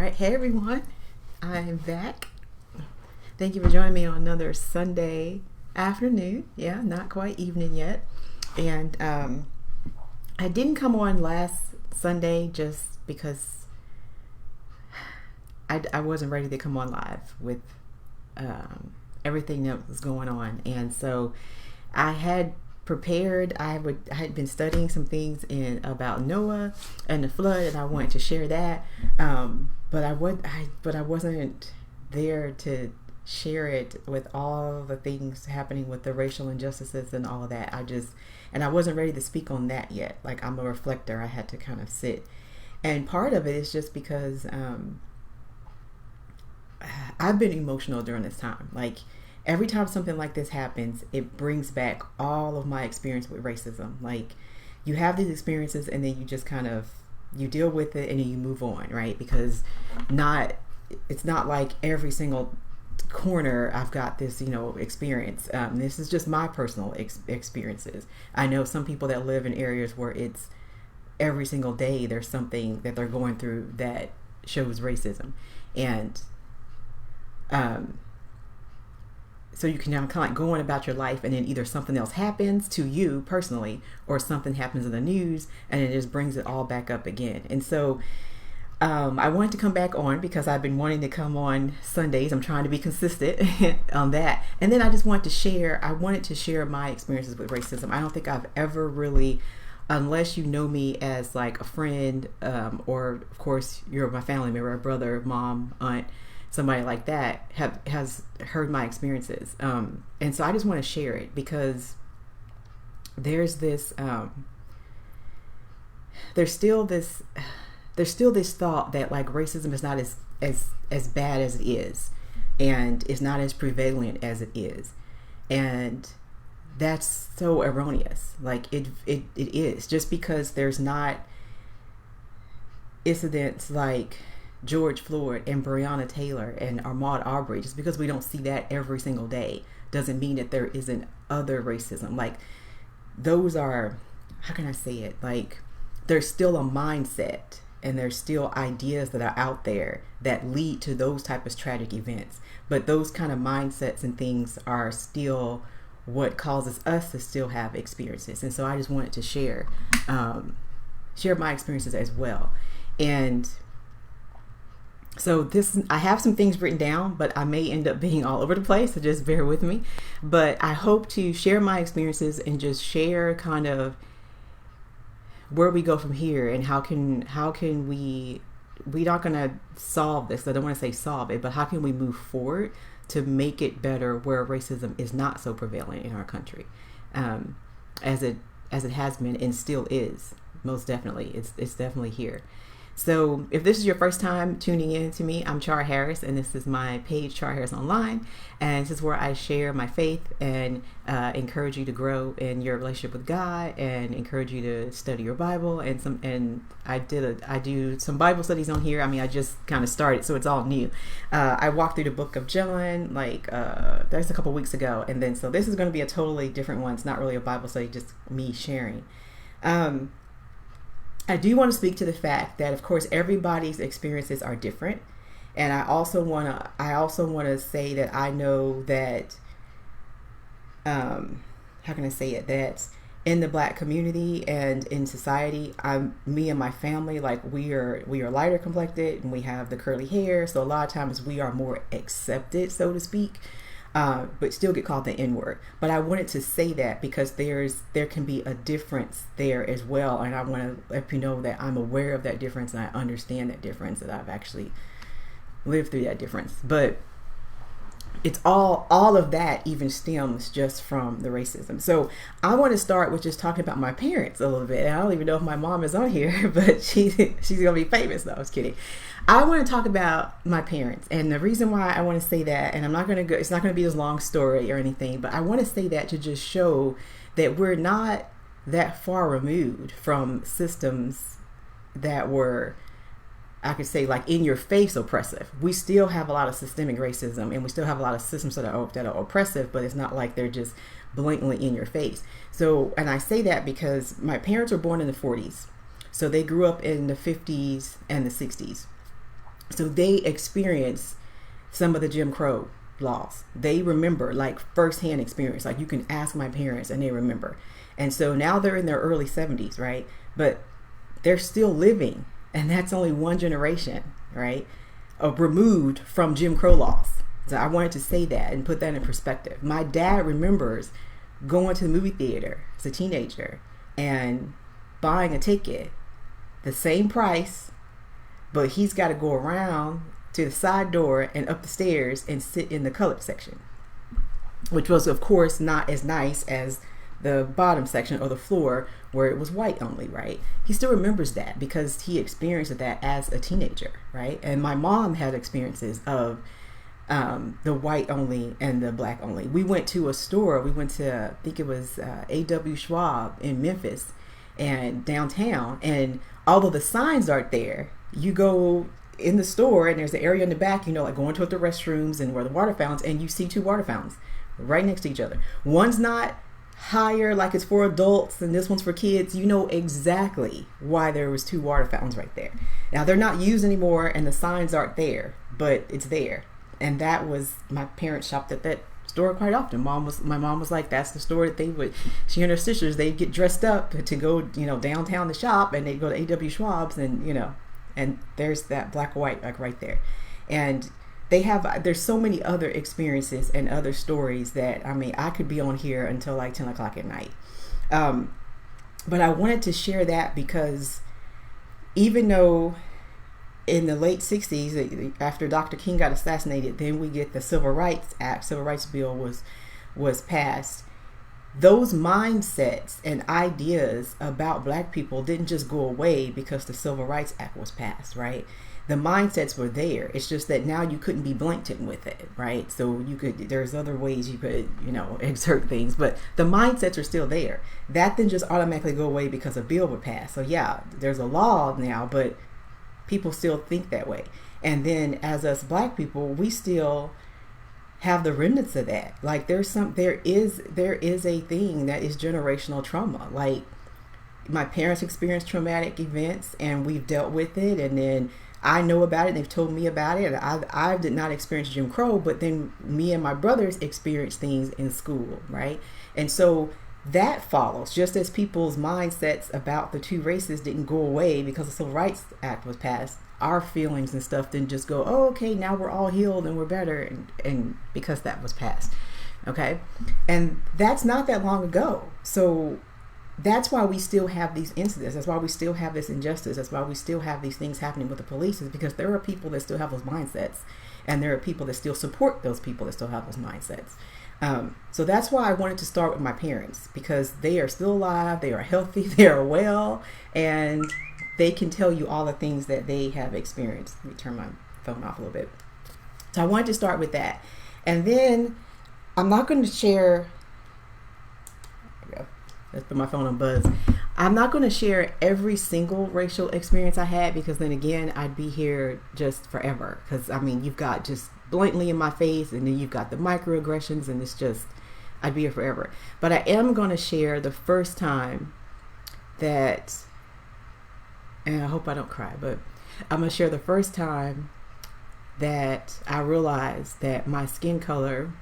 right, hey everyone, I'm back. Thank you for joining me on another Sunday afternoon. Yeah, not quite evening yet. And I didn't come on last Sunday just because I wasn't ready to come on live with everything that was going on. And so I had prepared. I had been studying some things about Noah and the flood, and I wanted to share that. But I wasn't there to share it with all the things happening with the racial injustices and all of that. I wasn't ready to speak on that yet. Like, I'm a reflector. I had to kind of sit. And part of it is just because I've been emotional during this time. Like, every time something like this happens, it brings back all of my experience with racism. Like, you have these experiences and then you just kind of, you deal with it and then you move on, right? Because it's not like every single corner I've got this, experience. This is just my personal experiences. I know some people that live in areas where it's every single day there's something that they're going through that shows racism. And so you can now kind of like go on about your life, and then either something else happens to you personally or something happens in the news, and it just brings it all back up again. And so I wanted to come back on because I've been wanting to come on Sundays. I'm trying to be consistent on that. And then I just wanted to share my experiences with racism. I don't think I've ever really, unless you know me as like a friend, or of course you're my family member, a brother, mom, aunt, somebody like that has heard my experiences. And so I just want to share it because there's this thought that like racism is not as bad as it is, and it's not as prevalent as it is. And that's so erroneous. Like it is. Just because there's not incidents like George Floyd and Breonna Taylor and Ahmaud Arbery, just because we don't see that every single day doesn't mean that there isn't other racism. Like, those are, how can I say it? Like, there's still a mindset and there's still ideas that are out there that lead to those type of tragic events. But those kind of mindsets and things are still what causes us to still have experiences. And so I just wanted to share my experiences as well. And so I have some things written down, but I may end up being all over the place, so just bear with me. But I hope to share my experiences and just share kind of where we go from here, and how can we're not going to solve this. I don't want to say solve it, but how can we move forward to make it better where racism is not so prevalent in our country, as it has been and still is. Most definitely, it's definitely here. So if this is your first time tuning in to me, I'm Char Harris, and this is my page, Char Harris Online. And this is where I share my faith and encourage you to grow in your relationship with God, and encourage you to study your Bible. And I do some Bible studies on here. I mean, I just kind of started, so it's all new. I walked through the book of John, that's a couple weeks ago. And then, so this is going to be a totally different one. It's not really a Bible study, just me sharing. I do want to speak to the fact that, of course, everybody's experiences are different. And I also want to say that I know that, how can I say it, that in the Black community and in society, me and my family, like we are lighter complected, and we have the curly hair. So a lot of times we are more accepted, so to speak. But still get called the N-word. But I wanted to say that because there can be a difference there as well, and I want to let you know that I'm aware of that difference and I understand that difference, that I've actually lived through that difference. But it's all of that even stems just from the racism. So I want to start with just talking about my parents a little bit. And I don't even know if my mom is on here, but she's gonna be famous. No, I was kidding. I want to talk about my parents, and the reason why I want to say that, and it's not going to be this long story or anything, but I want to say that to just show that we're not that far removed from systems that were, I could say, like in your face oppressive. We still have a lot of systemic racism, and we still have a lot of systems that are oppressive, but it's not like they're just blatantly in your face. So, and I say that because my parents were born in the 40s. So they grew up in the 50s and the 60s. So they experience some of the Jim Crow laws. They remember, like, firsthand experience. Like, you can ask my parents and they remember. And so now they're in their early 70s, right? But they're still living, and that's only one generation, right, removed from Jim Crow laws. So I wanted to say that and put that in perspective. My dad remembers going to the movie theater as a teenager and buying a ticket, the same price, but he's got to go around to the side door and up the stairs and sit in the colored section, which was, of course, not as nice as the bottom section or the floor where it was white only, right? He still remembers that because he experienced that as a teenager, right? And my mom had experiences of the white only and the black only. We went to a store. We went to, I think it was A.W. Schwab in Memphis and downtown. And although the signs aren't there, you go in the store and there's an area in the back, you know, like going toward the restrooms and where the water fountains, and you see two water fountains right next to each other. One's not higher, like it's for adults, and this one's for kids. You know exactly why there was two water fountains right there. Now they're not used anymore and the signs aren't there, but it's there. And that was, my parents shopped at that store quite often. My mom was like, that's the store that they would, she and her sisters, they'd get dressed up to go, you know, downtown to shop, and they'd go to A.W. Schwab's, and, you know, and there's that black and white, like right there. And there's so many other experiences and other stories that, I mean, I could be on here until like 10 o'clock at night. But I wanted to share that because even though in the late 60s, after Dr. King got assassinated, then we get the Civil Rights Act, Civil Rights Bill was passed. Those mindsets and ideas about black people didn't just go away because the Civil Rights Act was passed, right? The mindsets were there. It's just that now you couldn't be blatant with it, right? So there's other ways you could, you know, exert things, but the mindsets are still there. That didn't just automatically go away because a bill would pass. So yeah, there's a law now, but people still think that way. And then as us black people, we still have the remnants of that. Like there is a thing that is generational trauma. Like my parents experienced traumatic events and we've dealt with it, and then I know about it and they've told me about it. And I did not experience Jim Crow, but then me and my brothers experienced things in school, right? And so that follows, just as people's mindsets about the two races didn't go away because the Civil Rights Act was passed. Our feelings and stuff didn't just go, oh, okay, now we're all healed and we're better, and because that was passed, okay? And that's not that long ago. So that's why we still have these incidents. That's why we still have this injustice. That's why we still have these things happening with the police, is because there are people that still have those mindsets, and there are people that still support those people that still have those mindsets. So that's why I wanted to start with my parents, because they are still alive, they are healthy, they are well, and they can tell you all the things that they have experienced. Let me turn my phone off a little bit. So I wanted to start with that. And then I'm not going to share, there we go. Let's put my phone on buzz. I'm not going to share every single racial experience I had, because then again, I'd be here just forever. Because I mean, you've got just blatantly in my face, and then you've got the microaggressions, and it's just, I'd be here forever. But I am going to share the first time that, and I hope I don't cry, but I'm going to share the first time that I realized that my skin color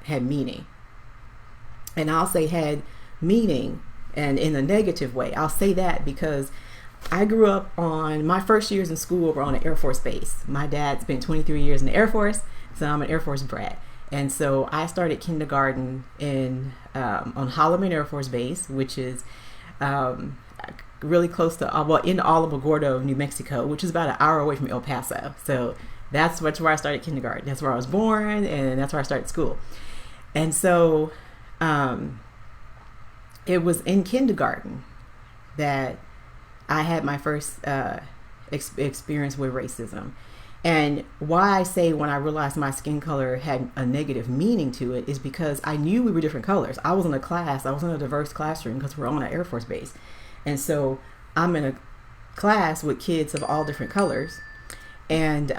had meaning. And I'll say had meaning, and in a negative way. I'll say that because I grew up on, my first years in school were on an Air Force base. My dad spent 23 years in the Air Force, so I'm an Air Force brat. And so I started kindergarten on Holloman Air Force Base, which is really close to, in Alamogordo, New Mexico, which is about an hour away from El Paso. So that's where I started kindergarten. That's where I was born, and that's where I started school. And so it was in kindergarten that I had my first experience with racism. And why I say when I realized my skin color had a negative meaning to it is because I knew we were different colors. I was in a diverse classroom because we're on an Air Force base. And so I'm in a class with kids of all different colors. And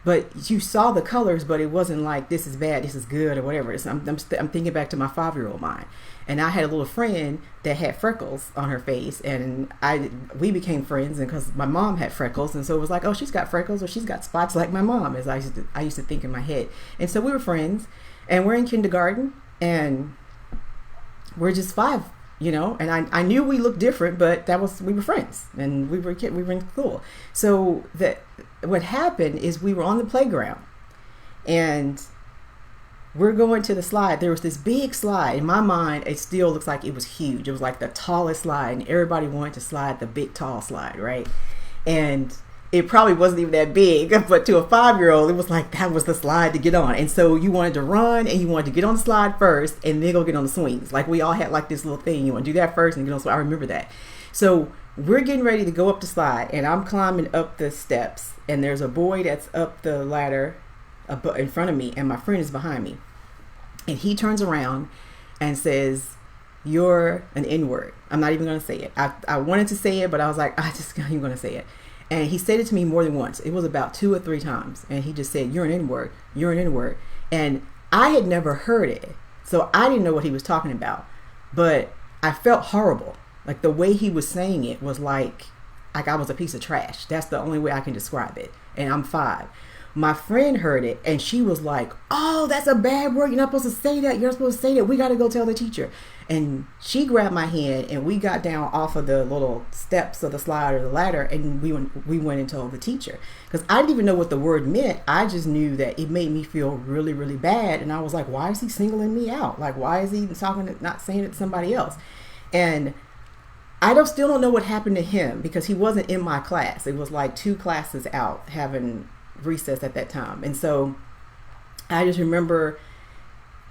but you saw the colors, but it wasn't like this is bad, this is good, or whatever. I'm thinking back to my 5-year-old mind, and I had a little friend that had freckles on her face, and we became friends, and because my mom had freckles, and so it was like, oh, she's got freckles, or she's got spots like my mom, as I used to think in my head. And so we were friends, and we're in kindergarten, and we're just 5. And I knew we looked different, but we were friends, and we were in school. So what happened is we were on the playground, and we're going to the slide. There was this big slide. In my mind, it still looks like it was huge. It was like the tallest slide, and everybody wanted to slide the big, tall slide, right? And it probably wasn't even that big, but to a 5-year-old, it was like that was the slide to get on. And so you wanted to run, and you wanted to get on the slide first, and then go get on the swings. Like we all had like this little thing. You want to do that first and get on the slide. I remember that. So we're getting ready to go up the slide, and I'm climbing up the steps, and there's a boy that's up the ladder in front of me, and my friend is behind me. And he turns around and says, "You're an N-word." I'm not even going to say it. I wanted to say it, but I was like, I just not even going to say it. And he said it to me more than once. It was about 2 or 3 times. And he just said, "You're an N-word. You're an N-word." And I had never heard it, so I didn't know what he was talking about. But I felt horrible. Like the way he was saying it was like I was a piece of trash. That's the only way I can describe it. And I'm 5. My friend heard it, and she was like, "Oh, that's a bad word. You're not supposed to say that. You're not supposed to say that. We got to go tell the teacher." And she grabbed my hand, and we got down off of the little steps of the slide or the ladder, and we went and told the teacher. Because I didn't even know what the word meant. I just knew that it made me feel really, really bad. And I was like, why is he singling me out? Like, why is he not saying it to somebody else? And I still don't know what happened to him, because he wasn't in my class. It was like 2 classes out having recess at that time. And so I just remember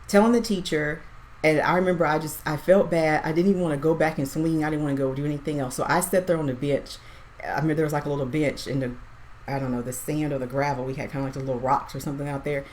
telling the teacher, and I remember I felt bad. I didn't even want to go back and swing. I didn't want to go do anything else. So I sat there on the bench. I mean, there was like a little bench in the sand or the gravel. We had kind of like the little rocks or something out there.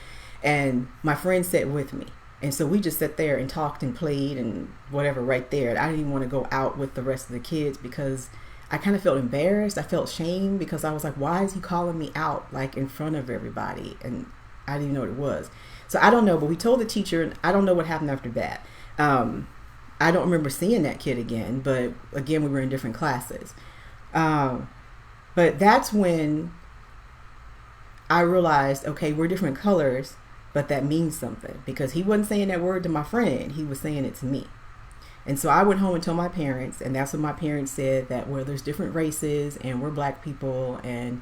And my friend sat with me. And so we just sat there and talked and played and whatever right there. And I didn't even want to go out with the rest of the kids, because I kind of felt embarrassed. I felt shame, because I was like, why is he calling me out like in front of everybody? And I didn't even know what it was. So I don't know, but we told the teacher, and I don't know what happened after that. I don't remember seeing that kid again, but again, we were in different classes. But that's when I realized, okay, we're different colors, but that means something, because he wasn't saying that word to my friend. He was saying it to me. And so I went home and told my parents, and that's when my parents said that, well, there's different races, and we're black people, and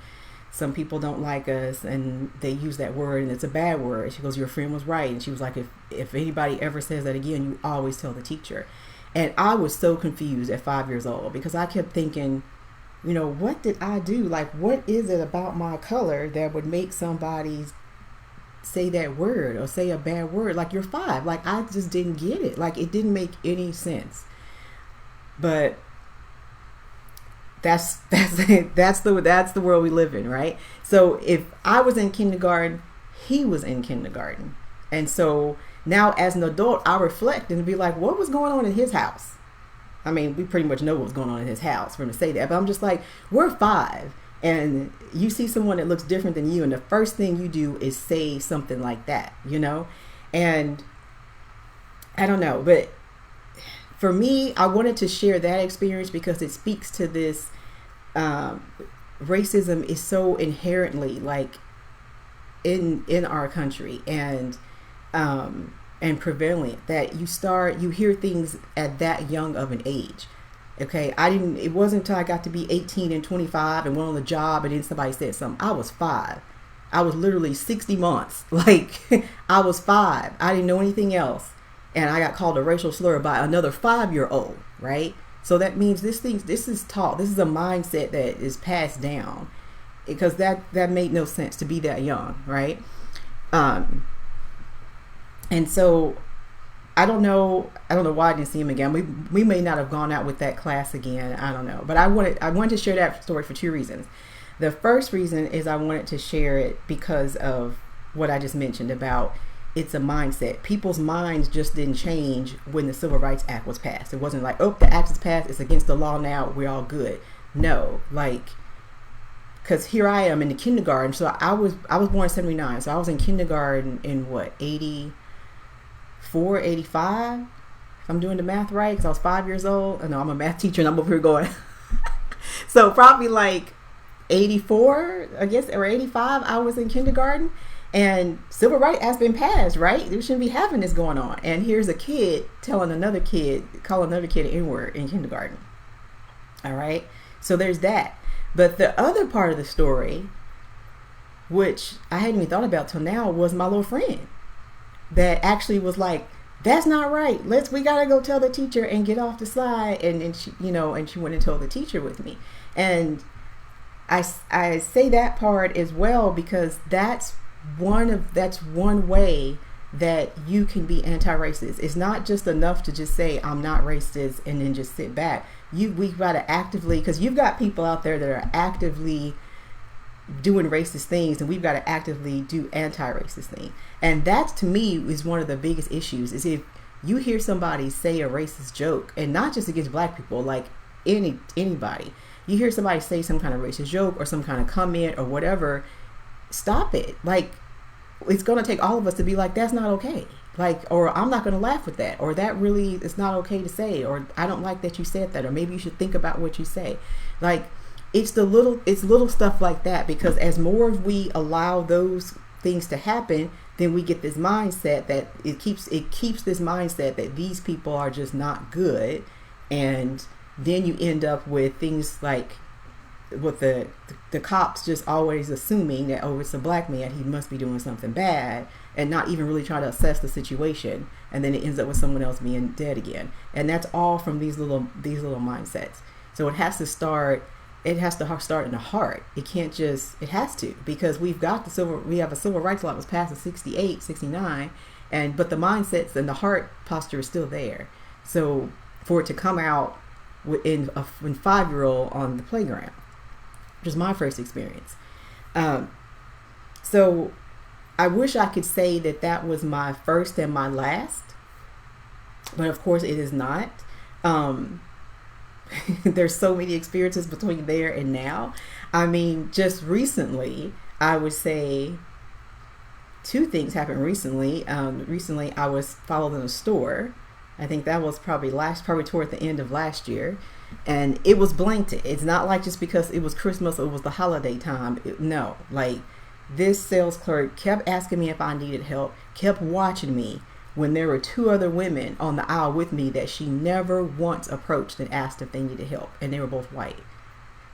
some people don't like us, and they use that word, and it's a bad word. She goes, your friend was right. And she was like, if anybody ever says that again, you always tell the teacher. And I was so confused at 5 years old, because I kept thinking, what did I do? Like, what is it about my color that would make somebody say that word or say a bad word? Like, you're 5. Like, I just didn't get it. Like, it didn't make any sense. But that's the world we live in, right? So if I was in kindergarten, he was in kindergarten. And so now as an adult, I reflect and be like, what was going on in his house? I mean, we pretty much know what was going on in his house for him to say that, but I'm just like, we're 5, and you see someone that looks different than you, and the first thing you do is say something like that, And I don't know, but for me, I wanted to share that experience because it speaks to this. Racism is so inherently like in our country and prevalent that you hear things at that young of an age. Okay, it wasn't until I got to be 18 and 25 and went on the job and then somebody said something. I was 5. I was literally 60 months. Like, I was 5. I didn't know anything else. And I got called a racial slur by another 5-year-old, right? So that means this is taught. This is a mindset that is passed down, because that made no sense to be that young, right? And so I don't know why I didn't see him again. We may not have gone out with that class again. I don't know. But I wanted to share that story for 2 reasons. The first reason is I wanted to share it because of what I just mentioned about it's a mindset. People's minds just didn't change when the Civil Rights Act was passed. It wasn't like, oh, the act is passed, it's against the law now, we're all good. No, like, because here I am in the kindergarten. So I was born in 79. So I was in kindergarten in what, 84, 85? If I'm doing the math right, because I was 5 years old. I know I'm a math teacher and I'm over here going. So probably like 84, I guess, or 85, I was in kindergarten. And civil rights has been passed, right? We shouldn't be having this going on. And here's a kid calling another kid an N-word in kindergarten. All right. So there's that. But the other part of the story, which I hadn't even thought about till now, was my little friend that actually was like, that's not right. We got to go tell the teacher and get off the slide. And she, and she went and told the teacher with me. And I say that part as well, because that's one way that you can be anti-racist. It's not just enough to just say I'm not racist and then just sit back. We've got to actively, because you've got people out there that are actively doing racist things, and we've got to actively do anti-racist things. And that, to me, is one of the biggest issues, is if you hear somebody say a racist joke, and not just against black people, like anybody, you hear somebody say some kind of racist joke or some kind of comment or whatever, stop it. Like, it's going to take all of us to be like, that's not okay. Like, or I'm not going to laugh with that, or that really is not okay to say, or I don't like that you said that, or maybe you should think about what you say. Like, it's little stuff like that, because as more of we allow those things to happen, then we get this mindset that it keeps this mindset that these people are just not good. And then you end up with things like with the cops just always assuming that, oh, it's a black man, he must be doing something bad, and not even really try to assess the situation, and then it ends up with someone else being dead again. And that's all from these little mindsets. So it has to start in the heart. It has to, because we have a civil rights law that was passed in 68, 69, but the mindsets and the heart posture is still there. So for it to come out in 5-year-old on the playground, which is my first experience. So I wish I could say that was my first and my last, but of course it is not. There's so many experiences between there and now. I mean, just recently, I would say 2 things happened recently. Recently, I was followed in a store. I think that was probably toward the end of last year. And it was blanketed. It's not like just because it was Christmas or it was the holiday time. No, like, this sales clerk kept asking me if I needed help, kept watching me when there were 2 other women on the aisle with me that she never once approached and asked if they needed help. And they were both white.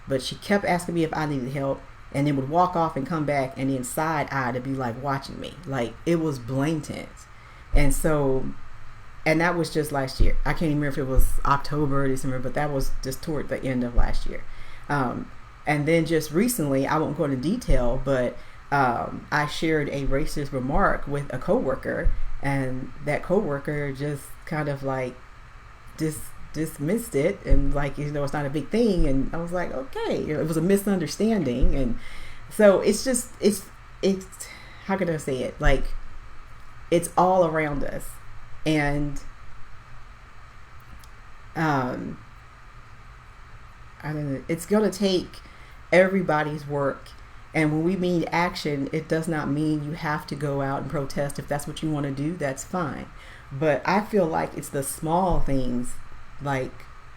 But she kept asking me if I needed help, and then would walk off and come back and then side-eye to be like watching me. Like, it was blatant. And that was just last year. I can't even remember if it was October or December, but that was just toward the end of last year. And then just recently, I won't go into detail, but I shared a racist remark with a coworker, and that coworker just kind of like dismissed it and like, it's not a big thing. And I was like, okay, it was a misunderstanding. And so it's how can I say it? Like, it's all around us. And I don't know, it's going to take everybody's work. And when we mean action, it does not mean you have to go out and protest. If that's what you want to do, that's fine. But I feel like it's the small things, like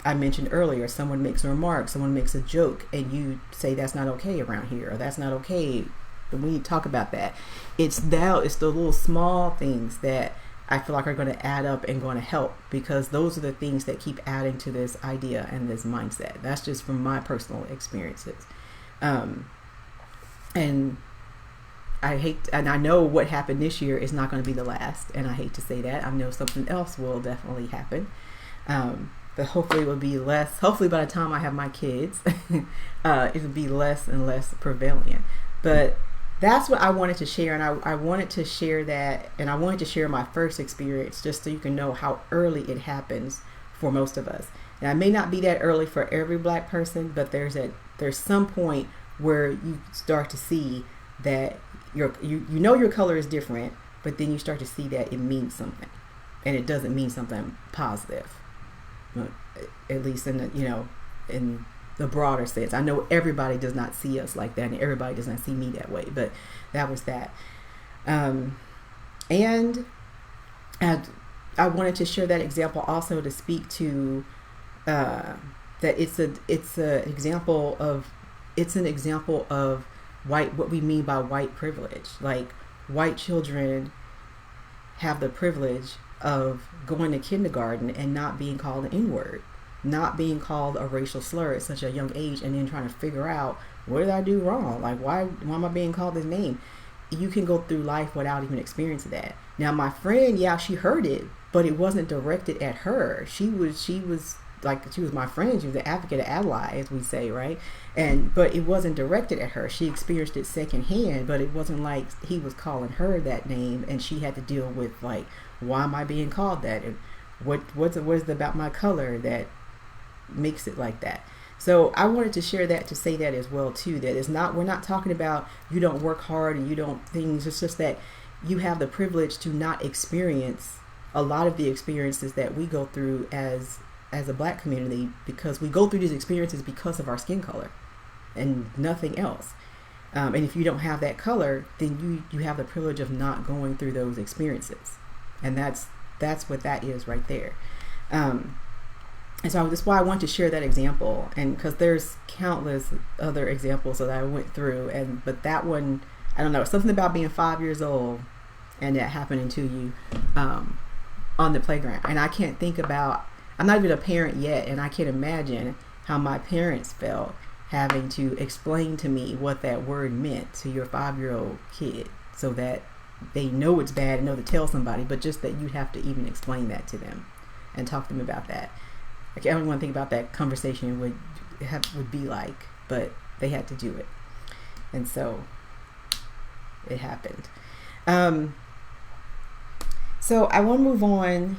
I mentioned earlier, someone makes a remark, someone makes a joke, and you say that's not okay around here, or that's not okay. And we talk about that. It's the little small things that I feel like are going to add up and going to help, because those are the things that keep adding to this idea and this mindset. That's just from my personal experiences. And I know what happened this year is not going to be the last, and I hate to say that. I know something else will definitely happen. But hopefully it will be less. Hopefully by the time I have my kids, it will be less and less prevalent. But that's what I wanted to share, and I wanted to share that, and I wanted to share my first experience just so you can know how early it happens for most of us. Now, it may not be that early for every black person, but there's some point where you start to see that you know your color is different, but then you start to see that it means something, and it doesn't mean something positive, at least in the broader sense. I know everybody does not see us like that, and everybody does not see me that way, but that was that. And I wanted to share that example also to speak to that it's an example of what we mean by white privilege. Like, white children have the privilege of going to kindergarten and not being called an N-word, not being called a racial slur at such a young age, and then trying to figure out, what did I do wrong? Like, why am I being called this name? You can go through life without even experiencing that. Now, my friend, yeah, she heard it, but it wasn't directed at her. She was my friend. She was an advocate, an ally, as we say, right? But it wasn't directed at her. She experienced it secondhand, but it wasn't like he was calling her that name, and she had to deal with, like, why am I being called that? And what is it about my color that makes it like that? So I wanted to share that, to say that as well too, that we're not talking about you don't work hard and you don't things. It's just that you have the privilege to not experience a lot of the experiences that we go through as a Black community, because we go through these experiences because of our skin color and nothing else. And if you don't have that color, then you have the privilege of not going through those experiences. And that's what that is right there. And so that's why I want to share that example, and because there's countless other examples that I went through, but that one, I don't know, something about being 5 years old and that happening to you on the playground. And I can't think about, I'm not even a parent yet, and I can't imagine how my parents felt having to explain to me what that word meant to your 5-year-old kid, so that they know it's bad and know to tell somebody, but just that you have to even explain that to them and talk to them about that. I don't want to think about that conversation would be like, but they had to do it, and so it happened. So I want to move on.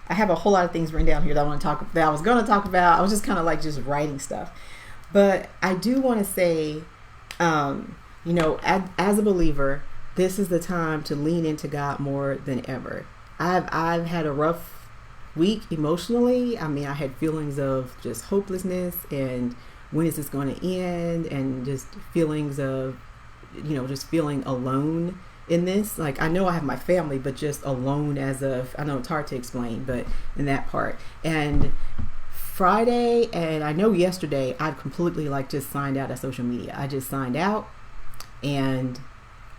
I have a whole lot of things written down here that I was going to talk about. I was just kind of like just writing stuff, but I do want to say, as a believer, this is the time to lean into God more than ever. I've had a rough week emotionally. I mean, I had feelings of just hopelessness and when is this going to end, and just feelings of, just feeling alone in this. Like, I know I have my family, but just alone I know it's hard to explain, but in that part. And Friday, and I know yesterday, I completely just signed out of social media. I just signed out, and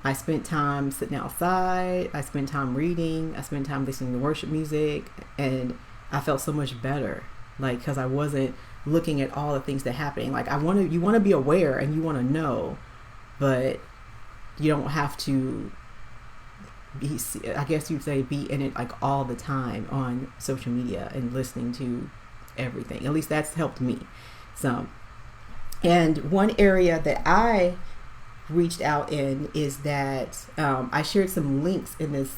I spent time sitting outside. I spent time reading. I spent time listening to worship music, and I felt so much better, because I wasn't looking at all the things that are happening. Like, you want to be aware and you want to know, but you don't have to be, I guess you'd say, be in it all the time on social media and listening to everything. At least that's helped me some. And one area that I reached out in is that I shared some links in this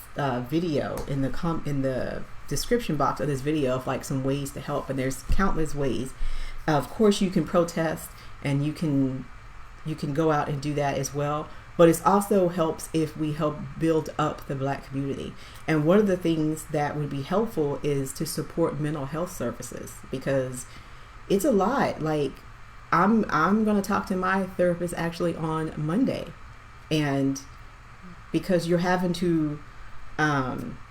video in the description box of this video of some ways to help, and there's countless ways. Of course, you can protest, and you can go out and do that as well, but it also helps if we help build up the Black community. And one of the things that would be helpful is to support mental health services, because it's a lot. I'm going to talk to my therapist actually on Monday, and because you're having to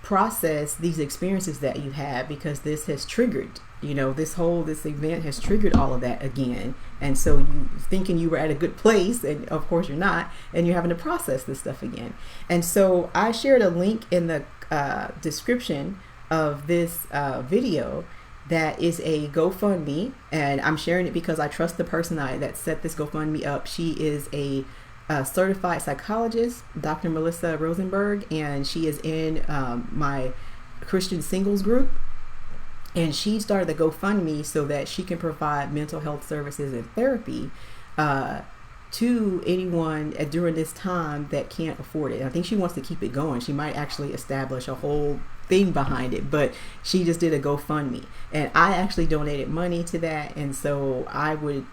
process these experiences that you had, because this has triggered, this event has triggered all of that again. And so you thinking you were at a good place, and of course you're not, and you're having to process this stuff again. And so I shared a link in the description of this video that is a GoFundMe, and I'm sharing it because I trust the person that set this GoFundMe up. She is a certified psychologist, Dr. Melissa Rosenberg, and she is in my Christian singles group. And she started the GoFundMe so that she can provide mental health services and therapy to anyone during this time that can't afford it. And I think she wants to keep it going. She might actually establish a whole thing behind it, but she just did a GoFundMe, and I actually donated money to that. And so I would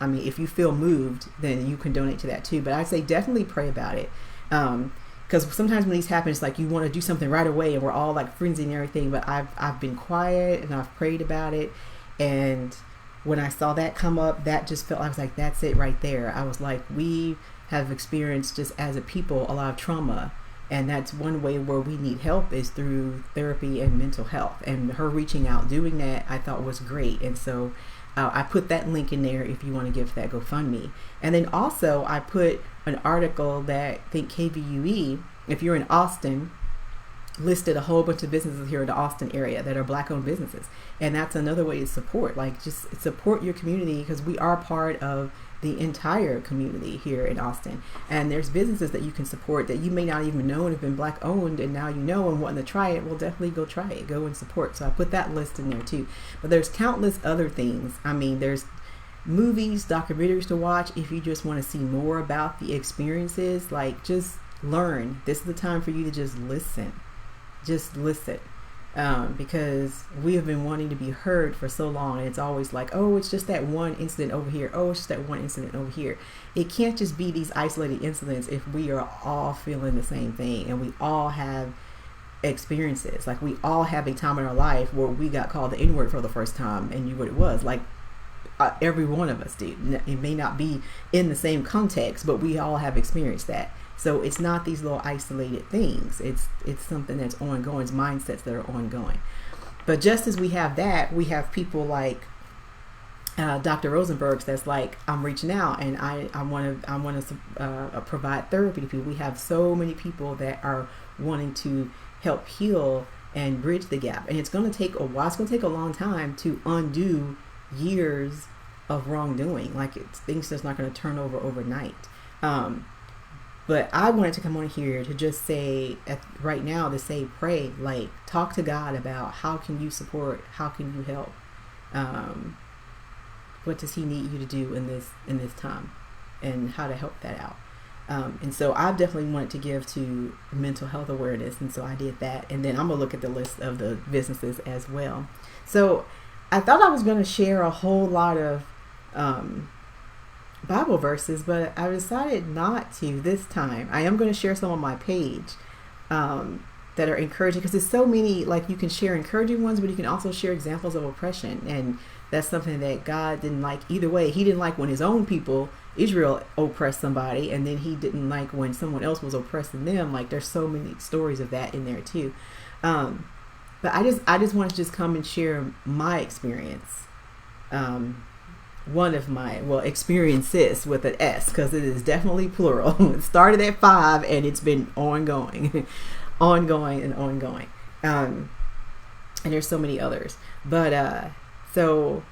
I mean, if you feel moved, then you can donate to that too. But I'd say definitely pray about it. Because sometimes when these happen, it's like you want to do something right away, and we're all frenzied and everything. But I've been quiet, and I've prayed about it, And when I saw that come up, that just felt, I was like, that's it right there. I was like, we have experienced just as a people a lot of trauma, and that's one way where we need help is through therapy and mental health. And her reaching out, doing that, I thought was great. And so I put that link in there if you want to give that GoFundMe. And then also I put an article that I think KVUE, if you're in Austin, listed a whole bunch of businesses here in the Austin area that are Black-owned businesses. And that's another way to support, like just support your community, because we are part of the entire community here in Austin. And there's businesses that you can support that you may not even know have been Black-owned, and now you know and wanting to try it, well, definitely go try it, go and support. So I put that list in there too. But there's countless other things. I mean, there's movies, documentaries to watch if you just want to see more about the experiences. Like, just learn. This is the time for you to just listen. Just listen. Because we have been wanting to be heard for so long, and it's always like, oh, it's just that one incident over here, oh, it's just that one incident over here. It can't just be these isolated incidents if we are all feeling the same thing, and we all have experiences. Like, we all have a time in our life where we got called the N-word for the first time and knew what it was. Like, every one of us did. It may not be in the same context, but we all have experienced that. So it's not these little isolated things. It's something that's ongoing. It's mindsets that are ongoing. But just as we have that, we have people like Dr. Rosenberg's that's like, I'm reaching out and I want to provide therapy to people. We have so many people that are wanting to help heal and bridge the gap. And it's going to take a while. It's going to take a long time to undo years of wrongdoing. Like, it's things that's not going to turn over overnight. But I wanted to come on here to just say, right now, to say, pray, like, talk to God about how can you support, how can you help, what does He need you to do in this time, and how to help that out. And so I definitely wanted to give to mental health awareness, and so I did that. And then I'm gonna look at the list of the businesses as well. So I thought I was going to share a whole lot of Bible verses, but I decided not to this time. I am going to share some on my page that are encouraging, because there's so many, like, you can share encouraging ones, but you can also share examples of oppression. And that's something that God didn't like either way. He didn't like when His own people, Israel, oppressed somebody, and then He didn't like when someone else was oppressing them. Like, there's so many stories of that in there too. But I just want to just come and share my experience. One of my, experiences with an S, because it is definitely plural. It started at 5 and it's been ongoing, ongoing and ongoing. And there's so many others. But so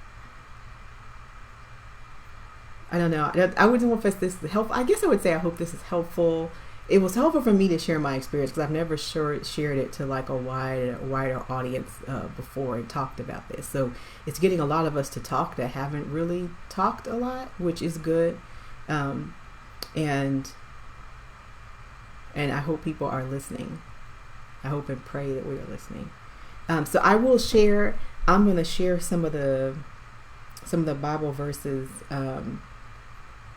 I don't know. I wouldn't know if this help. I guess I would say I hope this is helpful. It was helpful for me to share my experience, because I've never shared it to like a wider audience before and talked about this. So it's getting a lot of us to talk that haven't really talked a lot, which is good. And I hope people are listening. I hope and pray that we are listening. So I will share. I'm going to share some of the Bible verses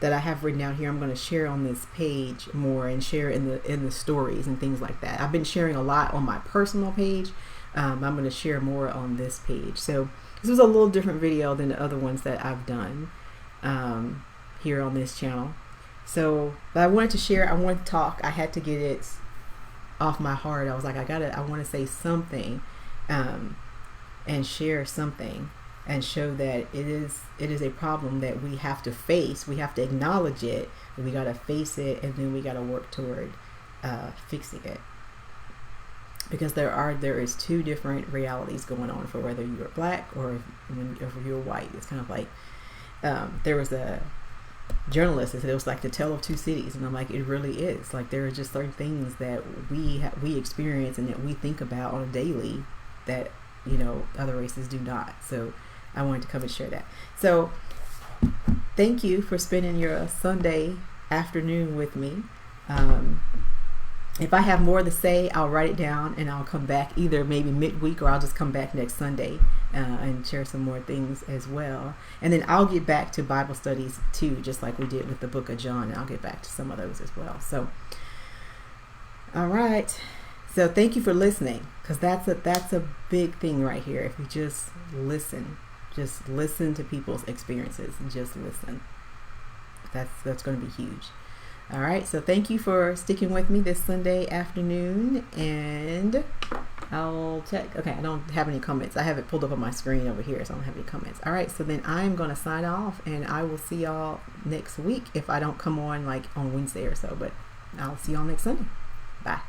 that I have written down here. I'm going to share on this page more and share in the stories and things like that. I've been sharing a lot on my personal page. I'm going to share more on this page. So this was a little different video than the other ones that I've done here on this channel. So, but I wanted to share. I wanted to talk. I had to get it off my heart. I was like, I want to say something and share something. And show that it is a problem that we have to face. We have to acknowledge it. We got to face it, and then we got to work toward fixing it. Because there is two different realities going on for whether you're Black or if you're white. It's kind of like there was a journalist that said it was like the tale of two cities, and I'm like, it really is. Like, there are just certain things that we experience and that we think about on a daily that other races do not. So I wanted to come and share that. So thank you for spending your Sunday afternoon with me. If I have more to say, I'll write it down and I'll come back either maybe midweek, or I'll just come back next Sunday and share some more things as well. And then I'll get back to Bible studies too, just like we did with the book of John. And I'll get back to some of those as well. So, all right. So thank you for listening, because that's a big thing right here. If you just listen, Just listen to people's experiences. Just listen. That's going to be huge. All right, so thank you for sticking with me this Sunday afternoon, and I'll check. Okay, I don't have any comments. I have it pulled up on my screen over here, so I don't have any comments. All right, so then I'm going to sign off, and I will see y'all next week if I don't come on like on Wednesday or so, but I'll see y'all next Sunday. Bye.